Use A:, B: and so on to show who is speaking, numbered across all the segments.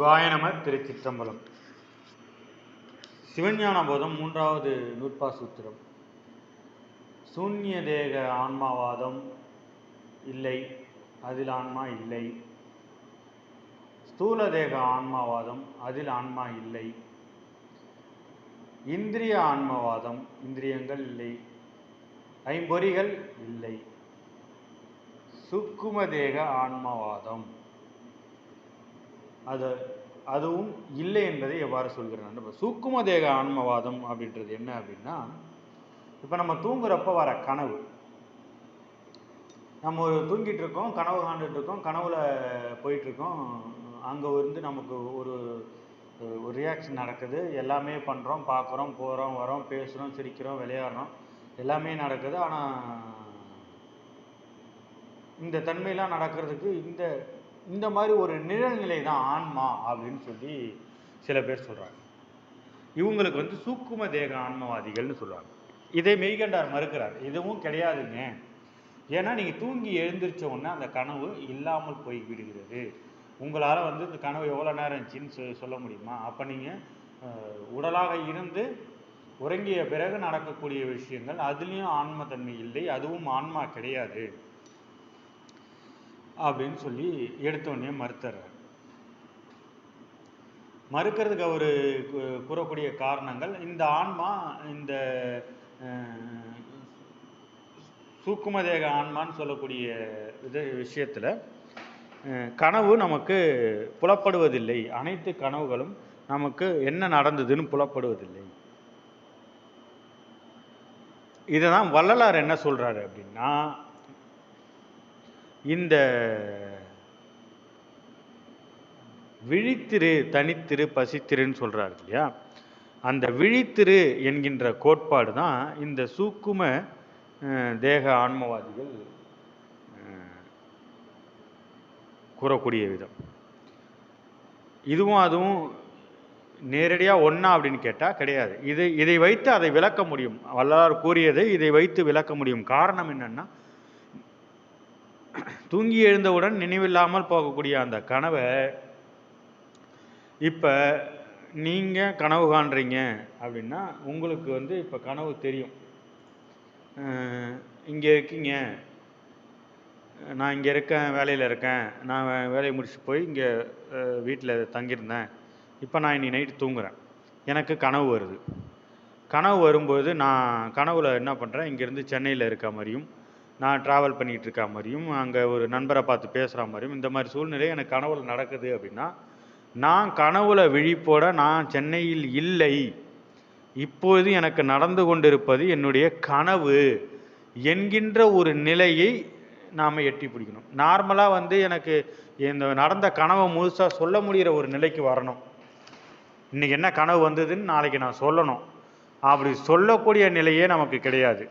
A: சிவாய நம. திருச்சிற்றம்பலம். சிவஞான போதம் 3வது நூற்பா சூத்திரம். சூன்ய தேக ஆன்மாவாதம் இல்லை, அதில் ஆன்மா இல்லை. ஸ்தூல தேக ஆன்மாவாதம், அதில் ஆன்மா இல்லை. இந்திரிய ஆன்மவாதம், இந்திரியங்கள் இல்லை. ஐம்பொறிகள் இல்லை. சூக்கும தேக ஆன்மவாதம் அதுவும் இல்லை என்பதை எவ்வாறு சொல்கிறான். இப்போ சூக்கும தேக ஆன்மவாதம் அப்படின்றது என்ன அப்படின்னா, இப்போ நம்ம தூங்குறப்ப வர கனவு, நம்ம தூங்கிட்டு இருக்கோம், கனவு காண்டுட்டு இருக்கோம், கனவுல போயிட்டு இருக்கோம், அங்கே வந்து நமக்கு ஒரு ரியாக்ஷன் நடக்குது, எல்லாமே பண்ணுறோம், பார்க்குறோம், போகிறோம், வரோம், பேசுகிறோம், சிரிக்கிறோம், விளையாடுறோம், எல்லாமே நடக்குது. ஆனால் இந்த தன்மையெல்லாம் நடக்கிறதுக்கு இந்த மாதிரி ஒரு நிழல்நிலை தான் ஆன்மா அப்படின்னு சொல்லி சில பேர் சொல்கிறாங்க. இவங்களுக்கு வந்து சூக்கும தேக ஆன்மவாதிகள்னு சொல்கிறாங்க. இதை மெய்கண்டார் மறுக்கிறார். இதுவும் கிடையாதுங்க. ஏன்னா நீங்கள் தூங்கி எழுந்திரிச்ச உடனே அந்த கனவு இல்லாமல் போய் விடுகிறது. உங்களால் வந்து இந்த கனவு எவ்வளோ நேரம் இருந்துச்சின்னு சொல்ல முடியுமா? அப்போ நீங்கள் உடலாக இருந்து உறங்கிய பிறகு நடக்கக்கூடிய விஷயங்கள், அதுலேயும் ஆன்மத்தன்மை இல்லை, அதுவும் ஆன்மா கிடையாது அப்படின்னு சொல்லி எடுத்தோடனே மறுத்துறார். மறுக்கிறதுக்கு அவர் கூறக்கூடிய காரணங்கள், இந்த ஆன்மா இந்த சூக்கும தேக ஆன்மான்னு சொல்லக்கூடிய விஷயத்தில் கனவு நமக்கு புலப்படுவதில்லை. அனைத்து கனவுகளும் நமக்கு என்ன நடந்ததுன்னு புலப்படுவதில்லை. இதுதான் வள்ளலார் என்ன சொல்றாரு அப்படின்னா, இந்த விழித்திரு, தனித்திரு, பசித்திருன்னு சொல்றாரு இல்லையா, அந்த விழித்திரு என்கின்ற கோட்பாடு தான் இந்த சூக்கும தேக ஆன்மவாதிகள் கூறக்கூடிய விதம். இதுவும் அதுவும் நேரடியாக ஒன்றா அப்படின்னு கேட்டால் கிடையாது. இதை வைத்து அதை விளக்க முடியும். வள்ளலார் கூறியதை இதை வைத்து விளக்க முடியும். காரணம் என்னன்னா, தூங்கி எழுந்தவுடன் நினைவில்லாமல் போகக்கூடிய அந்த கனவை இப்போ நீங்கள் கனவு காண்றீங்க அப்படின்னா, உங்களுக்கு வந்து இப்போ கனவு தெரியும். இங்கே இருக்கீங்க, நான் இங்கே இருக்கேன், வேலையில் இருக்கேன், நான் வேலையை முடிச்சுட்டு போய் இங்கே வீட்டில் தங்கியிருந்தேன், இப்போ நான் இன்னைக்கு நைட்டு தூங்குறேன், எனக்கு கனவு வருது. கனவு வரும்போது நான் கனவில் என்ன பண்ணுறேன், இங்கேருந்து சென்னையில் இருக்க மாதிரியும், நான் ட்ராவல் பண்ணிகிட்டு இருக்க மாதிரியும், அங்கே ஒரு நண்பரை பார்த்து பேசுகிற மாதிரியும், இந்த மாதிரி சூழ்நிலை எனக்கு கனவில் நடக்குது அப்படின்னா, நான் கனவுல விழிப்போட நான் சென்னையில் இல்லை, இப்போது எனக்கு நடந்து கொண்டிருப்பது என்னுடைய கனவு என்கின்ற ஒரு நிலையை நாம் எட்டி பிடிக்கணும். நார்மலாக வந்து எனக்கு இந்த நடந்த கனவை முழுசாக சொல்ல முடிகிற ஒரு நிலைக்கு வரணும். இன்றைக்கி என்ன கனவு வந்ததுன்னு நாளைக்கு நான் சொல்லணும். அப்படி சொல்லக்கூடிய நிலையே நமக்கு கிடையாது.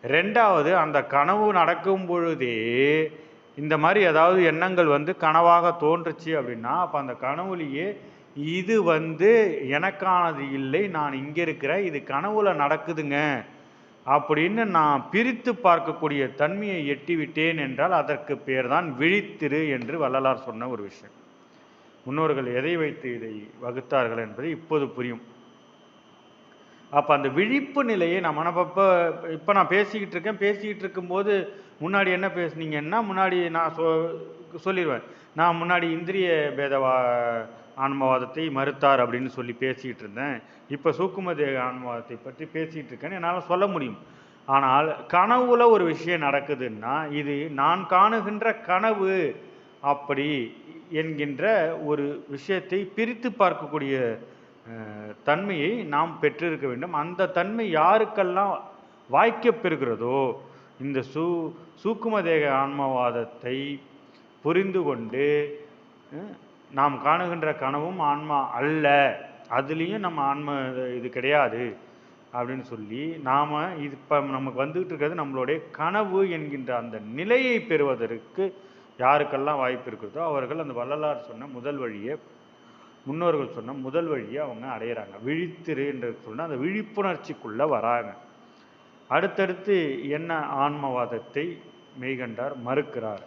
A: ரெண்டாவது, அந்த கனவு நடக்கும் பொழுதே இந்த மாதிரி ஏதாவது எண்ணங்கள் வந்து கனவாக தோன்றுச்சு அப்படின்னா, அப்போ அந்த கனவுலேயே இது வந்து எனக்கானது இல்லை, நான் இங்கே இருக்கிறேன், இது கனவுல நடக்குதுங்க அப்படின்னு நான் பிரித்து பார்க்கக்கூடிய தன்மையை எட்டி விட்டேன் என்றால் அதற்கு பேர் தான் விழித்திரு என்று வள்ளலார் சொன்ன ஒரு விஷயம். முன்னோர்கள் எதை வைத்து இதை வகுத்தார்கள் என்பது இப்போது புரியும். அப்போ அந்த விழிப்பு நிலையை நம்ம இப்போ நான் பேசிக்கிட்டு இருக்கும்போது முன்னாடி என்ன பேசுனீங்கன்னா, முன்னாடி நான் சொல்லிடுவேன், நான் முன்னாடி இந்திரிய பேதவா ஆன்மவாதத்தை மறுத்தார் அப்படின்னு சொல்லி பேசிக்கிட்டு இருந்தேன், இப்போ சூக்கும தேக ஆன்மவாதத்தை பற்றி பேசிகிட்டு இருக்கேன்னு என்னால் சொல்ல முடியும். ஆனால் கனவுல ஒரு விஷயம் நடக்குதுன்னா, இது நான் காணுகின்ற கனவு அப்படி என்கின்ற ஒரு விஷயத்தை பிரித்து பார்க்கக்கூடிய தன்மையை நாம் பெற்றிருக்க வேண்டும். அந்த தன்மை யாருக்கெல்லாம் வாய்க்கப்பெறுகிறதோ, இந்த சூக்கும தேக ஆன்மவாதத்தை புரிந்து கொண்டு நாம் காணுகின்ற கனவும் ஆன்மா அல்ல, அதுலேயும் நம்ம ஆன்ம இது கிடையாது அப்படின்னு சொல்லி நாம் இது இப்போ நமக்கு வந்துகிட்டு இருக்கிறது நம்மளுடைய கனவு என்கின்ற அந்த நிலையை பெறுவதற்கு யாருக்கெல்லாம் வாய்ப்பு இருக்கிறதோ அவர்கள் அந்த வள்ளலார் சொன்ன முதல் வழியை, முன்னோர்கள் சொன்ன முதல் வழியை அவங்க அடையிறாங்க. விழித்திரு என்று சொன்னால் அந்த விழிப்புணர்ச்சிக்குள்ளே வராங்க. அடுத்தடுத்து என்ன ஆன்மவாதத்தை மெய்கண்டார் மறுக்கிறார்.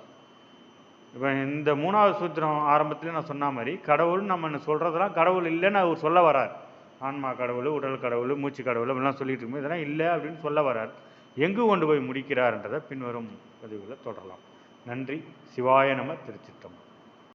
A: இப்போ இந்த 3வது சூத்திரம் ஆரம்பத்திலே நான் சொன்ன மாதிரி கடவுள் நம்ம சொல்கிறதெல்லாம் கடவுள் இல்லைன்னு அவர் சொல்ல வரார். ஆன்மா கடவுள், உடல் கடவுள், மூச்சு கடவுள் அப்படிலாம் சொல்லிட்டு இருக்கும்போது இதெல்லாம் இல்லை அப்படின்னு சொல்ல வரார். எங்கு கொண்டு போய் முடிக்கிறார்ன்றதை பின்வரும் பதிவுகளை தொடரலாம். நன்றி. சிவாய நம. திருச்சிற்றம்பலம்.